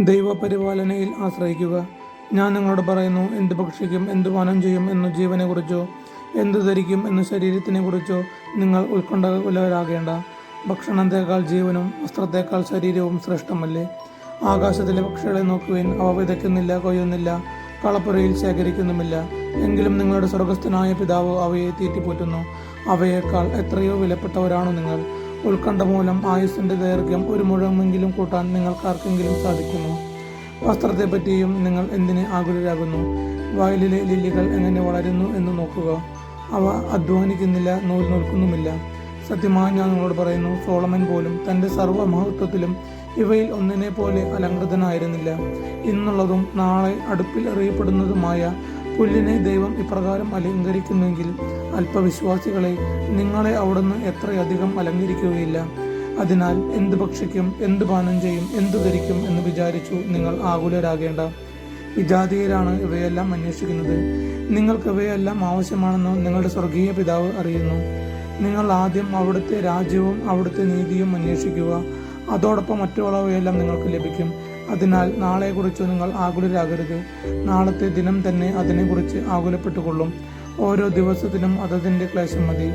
ദൈവപരിപാലനയിൽ ആശ്രയിക്കുക. ഞാൻ നിങ്ങളോട് പറയുന്നു, എന്ത് ഭക്ഷിക്കും, എന്ത് പാനം ചെയ്യും എന്നു ജീവനെക്കുറിച്ചോ എന്തു ധരിക്കും എന്നു ശരീരത്തിനെക്കുറിച്ചോ നിങ്ങൾ ഉത്കണ്ഠകുലരാകേണ്ട. ഭക്ഷണത്തേക്കാൾ ജീവനും വസ്ത്രത്തേക്കാൾ ശരീരവും ശ്രേഷ്ഠമല്ലേ? ആകാശത്തിലെ പക്ഷികളെ നോക്കുവിൻ, അവ വിതയ്ക്കുന്നില്ല, കൊയ്യുന്നില്ല, കളപ്പുരയിൽ ശേഖരിക്കുന്നുമില്ല. എങ്കിലും നിങ്ങളുടെ സ്വർഗസ്ഥനായ പിതാവ് അവയെ തീറ്റിപ്പോറ്റുന്നു. അവയേക്കാൾ എത്രയോ വിലപ്പെട്ടവരാണു നിങ്ങൾ. ഉത്കണ്ഠ മൂലം ആയുസ്സിന്റെ ദൈർഘ്യം ഒരു മുഴമെങ്കിലും കൂട്ടാൻ നിങ്ങൾക്കാർക്കെങ്കിലും സാധിക്കുമോ? വസ്ത്രത്തെപ്പറ്റിയും നിങ്ങൾ എന്തിന് ആകുലരാകുന്നു? വയലിലെ ലില്ലികൾ എങ്ങനെ വളരുന്നു എന്ന് നോക്കുക. അവ അധ്വാനിക്കുന്നില്ല, നൂൽ നൂൽക്കുന്നുമില്ല. സത്യമായി ഞാൻ നിങ്ങളോട് പറയുന്നു, സോളമൻ പോലും തന്റെ സർവ്വമഹത്വത്തിലും ഇവയിൽ ഒന്നിനെ പോലെ അലങ്കൃതനായിരുന്നില്ല. ഇന്നുള്ളതും നാളെ അടുപ്പിൽ എറിയപ്പെടുന്നതുമായ പുല്ലിനെ ദൈവം ഇപ്രകാരം അലങ്കരിക്കുന്നെങ്കിൽ അല്പവിശ്വാസികളെ, നിങ്ങളെ അവിടുന്ന് എത്രയധികം അലങ്കരിക്കുകയില്ല. അതിനാൽ എന്ത് ഭക്ഷിക്കും, എന്ത് പാനം ചെയ്യും, എന്തു ധരിക്കും എന്ന് വിചാരിച്ചു നിങ്ങൾ ആകുലരാകേണ്ട. വിജാതീയരാണ് ഇവയെല്ലാം അന്വേഷിക്കുന്നത്. നിങ്ങൾക്ക് ഇവയെല്ലാം ആവശ്യമാണെന്ന് നിങ്ങളുടെ സ്വർഗീയ പിതാവ് അറിയുന്നു. നിങ്ങൾ ആദ്യം അവിടുത്തെ രാജ്യവും അവിടുത്തെ നീതിയും അന്വേഷിക്കുക, അതോടൊപ്പം മറ്റുള്ളവയെല്ലാം നിങ്ങൾക്ക് ലഭിക്കും. അതിനാൽ നാളെക്കുറിച്ച് നിങ്ങൾ ആകുലരാകരുത്. നാളത്തെ ദിനം തന്നെ അതിനെക്കുറിച്ച് ആകുലപ്പെട്ടുകൊള്ളും. ഓരോ ദിവസത്തിനും അതതിൻ്റെ ക്ലേശം മതി.